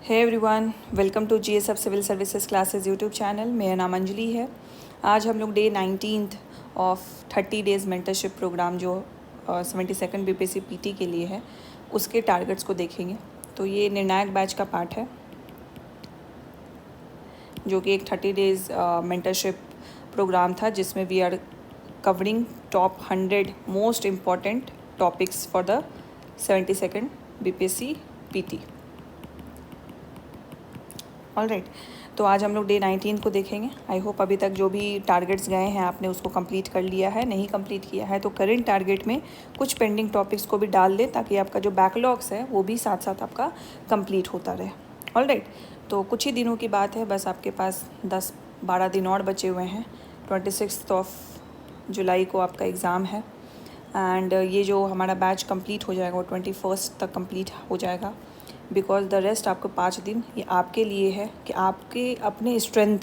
Hey everyone, welcome to GSF civil services classes YouTube channel. मेरा नाम अंजलि है। आज हम लोग day 19 of 30 days mentorship programme जो 72nd बीपीएससी पीटी के लिए है उसके टारगेट्स को देखेंगे। तो ये निर्णायक बैच का पार्ट है जो कि एक 30 डेज़ मेंटरशिप प्रोग्राम था जिसमें we are covering top 100 most important topics for the 72nd BPSC PT. Alright, तो आज हम लोग डे 19 को देखेंगे। आई होप अभी तक जो भी टारगेट्स गए हैं आपने उसको कंप्लीट कर लिया है। नहीं कंप्लीट किया है तो करेंट टारगेट में कुछ पेंडिंग टॉपिक्स को भी डाल दें ताकि आपका जो बैकलॉग्स है वो भी साथ साथ आपका कंप्लीट होता रहे। ऑलराइट, तो कुछ ही दिनों की बात है, बस आपके पास 10-12 दिन और बचे हुए हैं। 26 ऑफ जुलाई को आपका एग्ज़ाम है एंड ये जो हमारा बैच कंप्लीट हो जाएगा वो 21 तक कंप्लीट हो जाएगा। बिकॉज द रेस्ट आपको 5 दिन ये आपके लिए है कि आपके अपने स्ट्रेंथ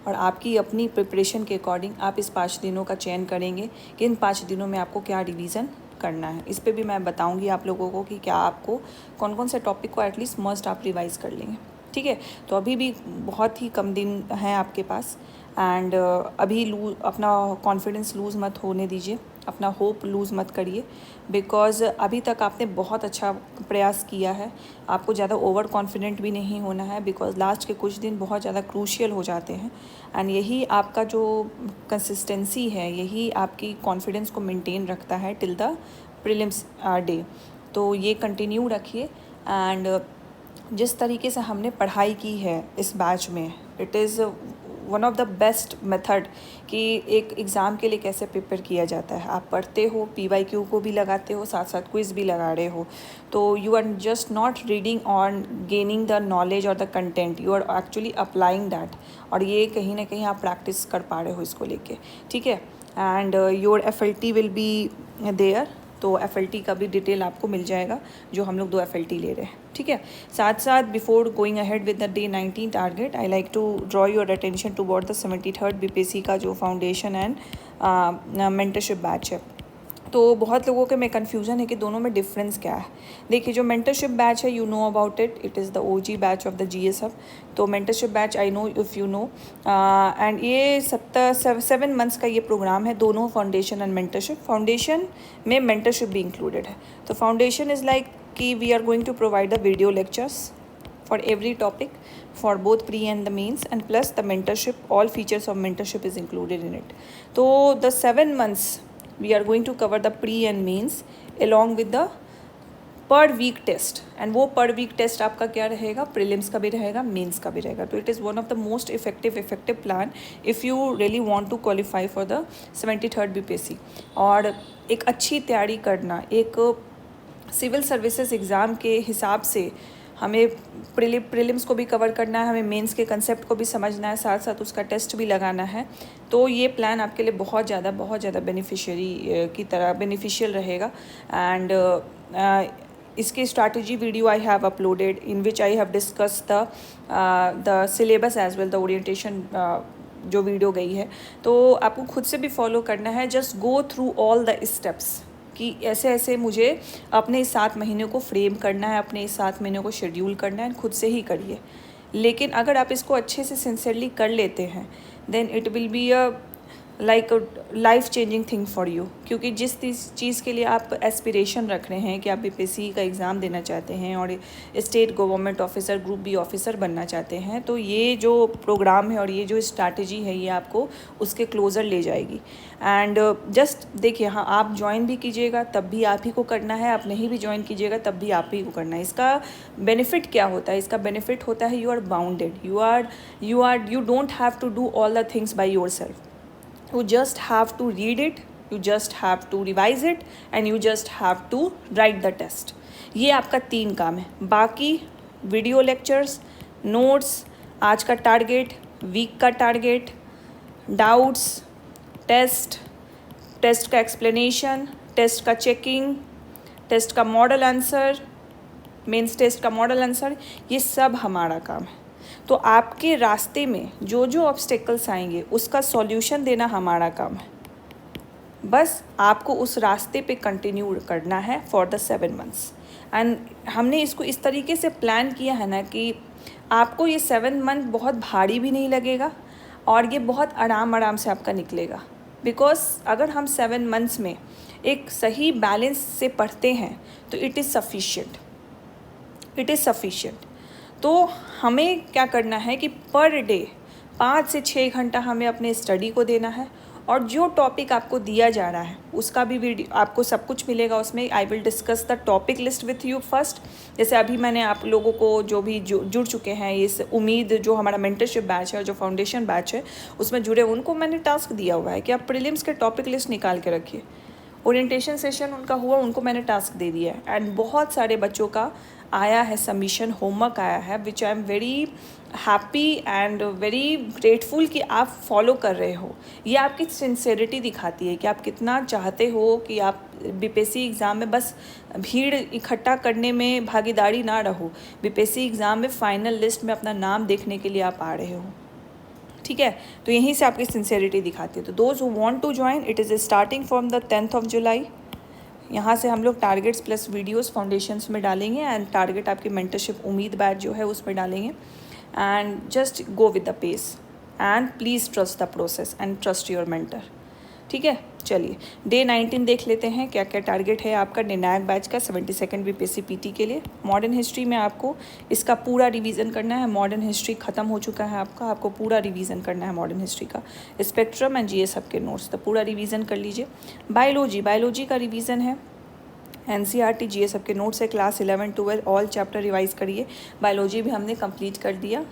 और आपकी अपनी प्रिपरेशन के अकॉर्डिंग आप इस 5 दिनों का चयन करेंगे कि इन 5 दिनों में आपको क्या रिवीजन करना है। इस पे भी मैं बताऊंगी आप लोगों को कि क्या आपको कौन कौन से टॉपिक को एटलीस्ट मस्ट आप रिवाइज़ कर लेंगे। ठीक है, तो अभी भी बहुत ही कम दिन हैं आपके पास एंड अभी अपना कॉन्फिडेंस लूज़ मत होने दीजिए, अपना होप लूज़ मत करिए। बिकॉज़ अभी तक आपने बहुत अच्छा प्रयास किया है, आपको ज़्यादा ओवर कॉन्फिडेंट भी नहीं होना है बिकॉज़ लास्ट के कुछ दिन बहुत ज़्यादा क्रूशियल हो जाते हैं एंड यही आपका जो कंसिस्टेंसी है, यही आपकी कॉन्फिडेंस को मेंटेन रखता है टिल द प्रीलिम्स डे। तो ये कंटिन्यू रखिए एंड जिस तरीके से हमने पढ़ाई की है इस बैच में, it is one of the best method कि एक एग्ज़ाम के लिए कैसे प्रिपेयर किया जाता है। आप पढ़ते हो, PYQ को भी लगाते हो, साथ साथ क्विज़ भी लगा रहे हो। तो you are just not reading on gaining the knowledge और the content, you are actually applying that. और ये कहीं ना कहीं आप प्रैक्टिस कर पा रहे हो इसको लेके। ठीक है, and your FLT will be there. तो FLT का भी डिटेल आपको मिल जाएगा जो हम लोग 2 FLT ले रहे हैं। ठीक है, साथ साथ before going ahead with the day 19 target I like to draw your attention toward the 73rd BPSC का जो फाउंडेशन एंड मेंटरशिप बैच है। तो बहुत लोगों के में कन्फ्यूज़न है कि दोनों में डिफरेंस क्या है। देखिए, जो मेंटरशिप बैच है you know about it, it is the OG batch of the GSF। तो mentorship batch I know if you know and ये 7 मंथ्स का ये प्रोग्राम है, दोनों फाउंडेशन एंड मेंटरशिप। फाउंडेशन में मेंटरशिप भी इंक्लूडेड है। तो फाउंडेशन इज़ लाइक कि we are going to provide the video lectures for every topic for both pre and the mains, and plus the mentorship, all features of mentorship is included in it. So the 7 months we are going to cover the pre and mains along with the per week test. And वो per week test आपका क्या रहेगा, prelims का भी रहेगा, mains का भी रहेगा। तो it is one of the most effective plan if you really want to qualify for the 73rd BPSC। और एक अच्छी तैयारी करना, एक सिविल सर्विसेज एग्ज़ाम के हिसाब से हमें प्रीलिम्स को भी कवर करना है, हमें मेंस के कंसेप्ट को भी समझना है, साथ साथ उसका टेस्ट भी लगाना है। तो ये प्लान आपके लिए बहुत ज़्यादा बेनिफिशियल रहेगा। एंड इसकी strategy video I have uploaded in which I have discuss the syllabus as well the orientation जो वीडियो गई है। तो आपको खुद से भी फॉलो करना है, just go through all the steps कि ऐसे ऐसे मुझे अपने इस 7 महीने को फ्रेम करना है, अपने इस 7 महीने को शेड्यूल करना है। खुद से ही करिए, लेकिन अगर आप इसको अच्छे से सिंसियरली कर लेते हैं then it will be a like life changing thing for you. क्योंकि जिस चीज़ के लिए आप एस्पिरेशन रख रहे हैं कि आप BPSC का एग्ज़ाम देना चाहते हैं और state government officer, group B officer बनना चाहते हैं, तो ये जो प्रोग्राम है और ये जो स्ट्रैटेजी है ये आपको उसके क्लोज़र ले जाएगी। एंड जस्ट देखिए, हाँ, आप ज्वाइन भी कीजिएगा तब भी आप ही को करना है, आप नहीं भी ज्वाइन कीजिएगा तब भी आप ही को करना है। इसका बेनिफिट क्या होता है? इसका बेनिफिट होता है you are bounded, you don't have to do all the things by yourself. You just have to read it, you just have to revise it and you just have to write the test. ये आपका 3 काम है। बाकी video lectures, notes, आज का target, week का target, doubts, test का explanation, test का चेकिंग, टेस्ट का मॉडल आंसर, मेंस टेस्ट का मॉडल आंसर, ये सब हमारा काम है। तो आपके रास्ते में जो जो ऑब्स्टेकल्स आएंगे उसका सॉल्यूशन देना हमारा काम है। बस आपको उस रास्ते पे कंटिन्यू करना है फॉर द 7 मंथ्स एंड हमने इसको इस तरीके से प्लान किया है ना कि आपको ये 7 मंथ बहुत भारी भी नहीं लगेगा और ये बहुत आराम से आपका निकलेगा। बिकॉज अगर हम 7 मंथ्स में एक सही बैलेंस से पढ़ते हैं तो इट इज़ सफिशिएंट। तो हमें क्या करना है कि पर डे 5 से 6 घंटा हमें अपने स्टडी को देना है, और जो टॉपिक आपको दिया जा रहा है उसका भी वीडियो आपको सब कुछ मिलेगा उसमें। I will discuss the topic list with you first. जैसे अभी मैंने आप लोगों को जो भी जुड़ चुके हैं इस उम्मीद जो हमारा मेंटरशिप बैच है और जो फाउंडेशन बैच है उसमें जुड़े, उनको मैंने टास्क दिया हुआ है कि आप प्रीलिम्स के टॉपिक लिस्ट निकाल के रखिए। ओरिएंटेशन सेशन उनका हुआ, उनको मैंने टास्क दे दिया है। एंड बहुत सारे बच्चों का आया है सबमिशन, होमवर्क आया है, which I am very happy and very grateful कि आप फॉलो कर रहे हो। ये आपकी सिंसेरिटी दिखाती है कि आप कितना चाहते हो कि आप बीपीएससी एग्ज़ाम में बस भीड़ इकट्ठा करने में भागीदारी ना रहो, बीपीएससी एग्ज़ाम में फाइनल लिस्ट में अपना नाम देखने के लिए आप आ रहे हो। ठीक है, तो यहीं से आपकी सिंसेरिटी दिखाती है। तो those who want to join, it is starting from the 10th of July। यहाँ से हम लोग टारगेट्स प्लस वीडियोस फाउंडेशंस में डालेंगे एंड टारगेट आपकी मेंटरशिप उम्मीद बैच जो है उसमें डालेंगे। And just go with the pace and please trust the process and trust your mentor. ठीक है, चलिए डे 19 देख लेते हैं क्या क्या टारगेट है आपका निर्णायक बैच का 72nd बीपीएससी पीटी के लिए। मॉडर्न हिस्ट्री में आपको इसका पूरा रिवीजन करना है। मॉडर्न हिस्ट्री ख़त्म हो चुका है आपका, आपको पूरा रिवीजन करना है मॉडर्न हिस्ट्री का। स्पेक्ट्रम एंड जीएस सबके नोट्स तो पूरा रिवीजन कर लीजिए। बायोलॉजी का रिवीजन है। एनसीईआरटी जीएस सबके नोट्स है। क्लास 11 12 ऑल चैप्टर रिवाइज करिए। बायोलॉजी भी हमने कंप्लीट कर दिया।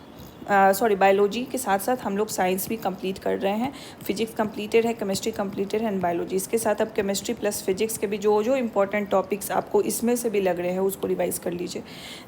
बायोलॉजी के साथ साथ हम लोग साइंस भी कंप्लीट कर रहे हैं। फिजिक्स कंप्लीटेड है, केमिस्ट्री कंप्लीटेड है एंड बायोलॉजी। इसके साथ अब केमिस्ट्री प्लस फिजिक्स के भी जो इंपॉर्टेंट टॉपिक्स आपको इसमें से भी लग रहे हैं उसको रिवाइज कर लीजिए।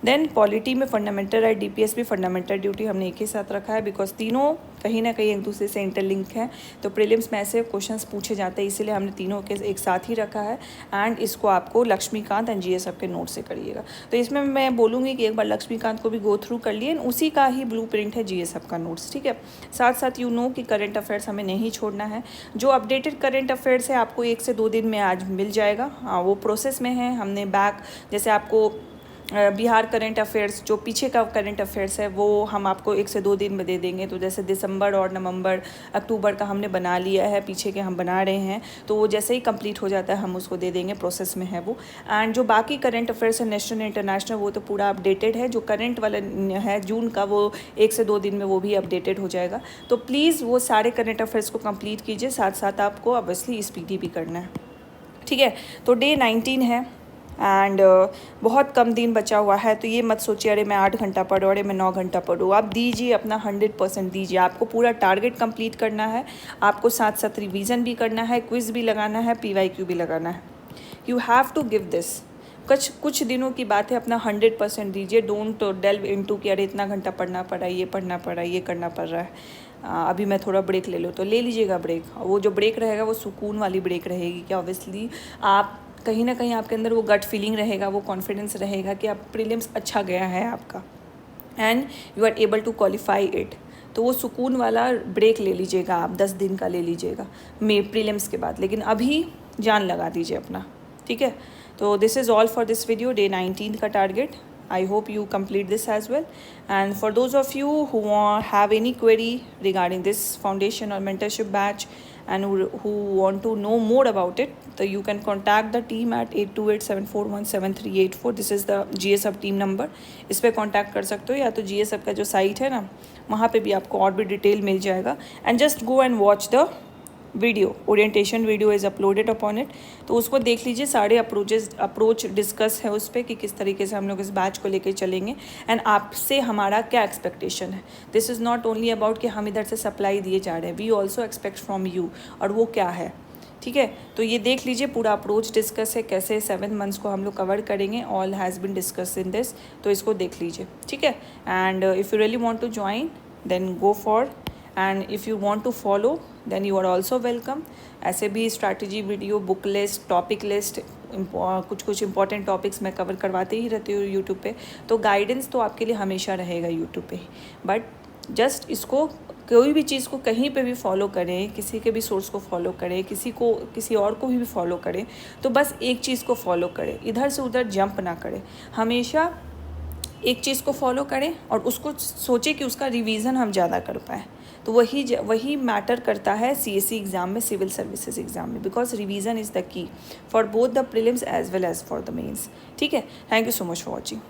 देन पॉलिटी में फंडामेंटल राइट, डीपीएस भी फंडामेंटल ड्यूटी हमने एक ही साथ रखा है बिकॉज तीनों कहीं ना कहीं एक दूसरे से इंटरलिंक है। तो प्रीलिम्स में ऐसे क्वेश्चंस पूछे जाते हैं, इसीलिए हमने तीनों के एक साथ ही रखा है। एंड इसको आपको लक्ष्मीकांत एंड जीएस सबके नोट से करिएगा। तो इसमें मैं बोलूँगी कि एक बार लक्ष्मीकांत को भी गो थ्रू कर लिए, उसी का ही ब्लूप्रिंट है जीएस सबका नोट्स। ठीक है, साथ साथ कि करंट अफेयर्स हमें नहीं छोड़ना है। जो अपडेटेड करंट अफेयर्स है आपको 1 से 2 दिन में आज मिल जाएगा। वो प्रोसेस में है। हमने जैसे आपको बिहार करंट अफेयर्स जो पीछे का करंट अफेयर्स है वो हम आपको 1 से 2 दिन में दे देंगे। तो जैसे दिसंबर और नवंबर अक्टूबर का हमने बना लिया है, पीछे के हम बना रहे हैं, तो वो जैसे ही कंप्लीट हो जाता है हम उसको दे देंगे, प्रोसेस में है वो। एंड जो बाकी करंट अफेयर्स है नेशनल इंटरनेशनल वो तो पूरा अपडेटेड है। जो करंट वाला है जून का वो 1 से 2 दिन में वो भी अपडेटेड हो जाएगा। तो प्लीज़ वो सारे करंट अफेयर्स को कंप्लीट कीजिए, साथ साथ आपको ऑब्वियसली स्पीडी भी करना है। ठीक है, तो डे 19 है एंड बहुत कम दिन बचा हुआ है। तो ये मत सोचिए अरे मैं 8 घंटा पढ़ूँ, अरे मैं 9 घंटा पढ़ूँ। आप दीजिए अपना 100% दीजिए। आपको पूरा टारगेट कंप्लीट करना है, आपको साथ साथ रिवीजन भी करना है, क्विज़ भी लगाना है, PYQ भी लगाना है। You have to give this. कुछ दिनों की बात है, अपना 100% दीजिए। डोंट डेल्व इनटू कि अरे इतना घंटा पढ़ना पड़ा, ये पढ़ना पड़ा, ये करना पड़ रहा है, अभी मैं थोड़ा ब्रेक ले लूँ। तो ले लीजिएगा ब्रेक। वो जो ब्रेक रहेगा वो सुकून वाली ब्रेक रहेगी कि ऑब्वियसली आप कहीं ना कहीं आपके अंदर वो गट फीलिंग रहेगा, वो कॉन्फिडेंस रहेगा कि आप प्रीलिम्स अच्छा गया है आपका and you are able to qualify it. तो वो सुकून वाला ब्रेक ले लीजिएगा आप, 10 दिन का ले लीजिएगा प्रीलिम्स के बाद, लेकिन अभी जान लगा दीजिए अपना। ठीक है, तो this is all for this video. Day 19 का target, I hope you complete this as well. And for those of you who have any query regarding this foundation or mentorship batch and who want to know more about it, so you can contact the team at 8287417384. This is the GS Hub team number. इस पर contact कर सकते हो, या तो GS Hub का जो site है ना वहाँ पे भी आपको और भी डिटेल मिल जाएगा। And just go and watch the video, orientation video is uploaded upon it. तो उसको देख लीजिए, सारे अप्रोच डिस्कस है उस पर कि किस तरीके से हम लोग इस बैच को लेके चलेंगे एंड आपसे हमारा क्या एक्सपेक्टेशन है। This is not only about कि हम इधर से सप्लाई दिए जा रहे हैं, we also expect from you, और वो क्या है। ठीक है, तो ये देख लीजिए, पूरा अप्रोच डिस्कस है, कैसे 7 मंथ्स को हम लोग कवर करेंगे, all has been discuss in this. तो इसको देख लीजिए। ठीक है, and if you really want to join then go for, and if you want to follow then you are also welcome. ऐसे भी strategy video, book list, topic list, कुछ important topics मैं कवर करवाते ही रहती हूँ यूट्यूब पे। तो गाइडेंस तो आपके लिए हमेशा रहेगा यूट्यूब पे ही, बट जस्ट इसको कोई भी चीज़ को कहीं पे भी फॉलो करें, किसी के भी सोर्स को फॉलो करें, किसी और को भी फॉलो करें, तो बस एक चीज़ को फॉलो करें, इधर से उधर जंप ना करें। हमेशा एक चीज़ को फॉलो करें और उसको सोचें कि उसका रिवीजन हम ज़्यादा कर पाएँ। तो वही मैटर करता है CSE एग्ज़ाम में, सिविल सर्विसेज एग्ज़ाम में, because revision is the key for both the prelims as well as for the mains. ठीक है, thank you so much for watching.